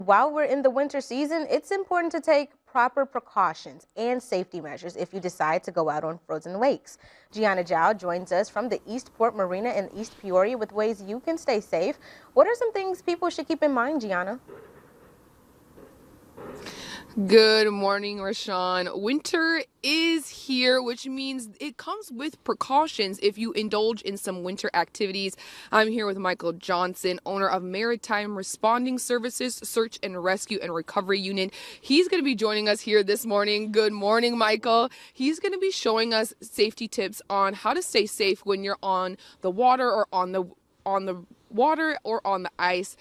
While we're in the winter season, it's important to take proper precautions and safety measures if you decide to go out on frozen lakes. Gianna Zhao joins us from the Eastport Marina in East Peoria with ways you can stay safe. What are some things people should keep in mind, Gianna? Good morning, Rashawn. Winter is here, which means it comes with precautions if you indulge in some winter activities. I'm here with Michael Johnson, owner of Maritime Responding Services Search and Rescue and Recovery Unit. He's going to be joining us here this morning. Good morning, Michael. He's going to be showing us safety tips on how to stay safe when you're on the water or on the water or on the ice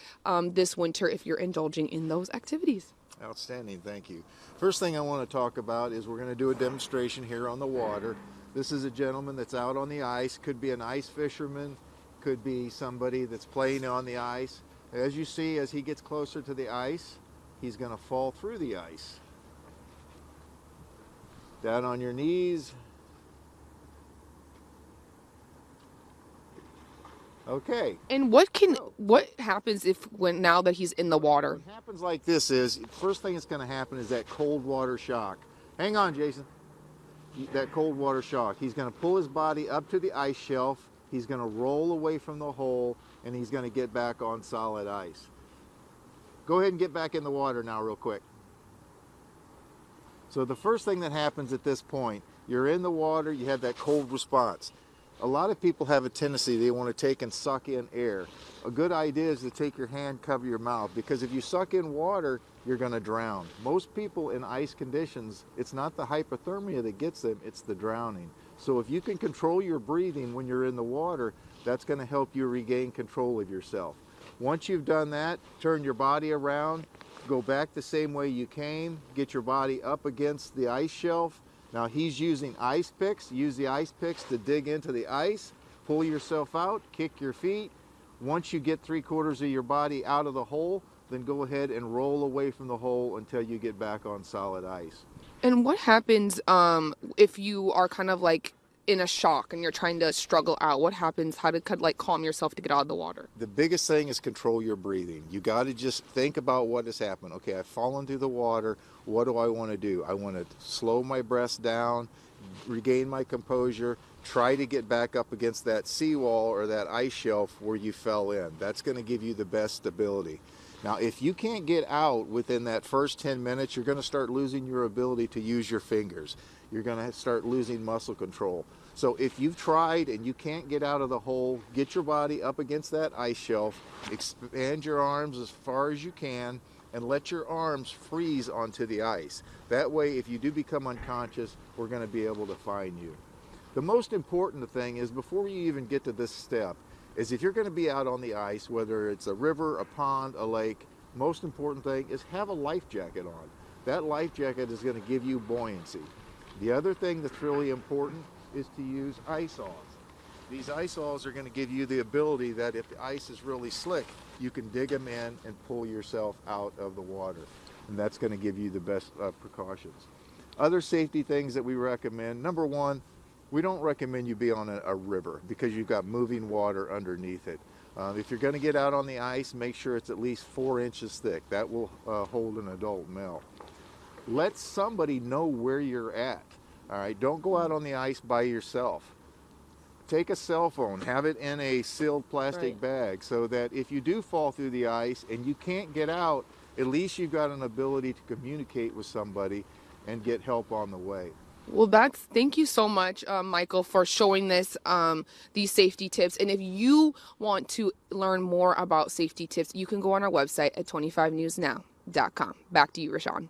this winter if you're indulging in those activities. Outstanding, thank you. First thing I want to talk about is we're going to do a demonstration here on the water. This is a gentleman that's out on the ice, could be an ice fisherman, could be somebody that's playing on the ice. As you see, as he gets closer to the ice, he's going to fall through the ice. Down on your knees. Okay. And what happens now that he's in the water? What happens like this is, first thing that's going to happen is that cold water shock. Hang on, Jason. That cold water shock. He's going to pull his body up to the ice shelf. He's going to roll away from the hole, and he's going to get back on solid ice. Go ahead and get back in the water now real quick. So the first thing that happens at this point, you're in the water, you have that cold response. A lot of people have a tendency, they want to take and suck in air. A good idea is to take your hand, cover your mouth, because if you suck in water, you're going to drown. Most people in ice conditions, it's not the hypothermia that gets them, it's the drowning. So if you can control your breathing when you're in the water, that's going to help you regain control of yourself. Once you've done that, turn your body around, go back the same way you came, get your body up against the ice shelf. Now he's using ice picks. Use the ice picks to dig into the ice, pull yourself out, kick your feet. Once you get 3/4 of your body out of the hole, then go ahead and roll away from the hole until you get back on solid ice. And what happens if you are kind of like in a shock and you're trying to struggle out? What happens? How to like calm yourself to get out of the water? The biggest thing is control your breathing. You got to just think about what has happened. Okay, I've fallen through the water. What do I want to do? I want to slow my breath down, regain my composure, try to get back up against that seawall or that ice shelf where you fell in. That's going to give you the best stability. Now, if you can't get out within that first 10 minutes, you're going to start losing your ability to use your fingers. You're going to start losing muscle control. So if you've tried and you can't get out of the hole, get your body up against that ice shelf, expand your arms as far as you can, and let your arms freeze onto the ice. That way, if you do become unconscious, we're going to be able to find you. The most important thing is, before you even get to this step, is if you're going to be out on the ice, whether it's a river, a pond, a lake, most important thing is have a life jacket on. That life jacket is going to give you buoyancy. The other thing that's really important is to use ice aws. These ice aws are going to give you the ability that if the ice is really slick, you can dig them in and pull yourself out of the water. And that's going to give you the best precautions. Other safety things that we recommend, number one, we don't recommend you be on a river because you've got moving water underneath it. If you're going to get out on the ice, make sure it's at least 4 inches thick. That will hold an adult male. Let somebody know where you're at. All right, don't go out on the ice by yourself. Take a cell phone, have it in a sealed plastic bag so that if you do fall through the ice and you can't get out, at least you've got an ability to communicate with somebody and get help on the way. Well, thank you so much, Michael, for showing these safety tips. And if you want to learn more about safety tips, you can go on our website at 25newsnow.com. Back to you, Rashawn.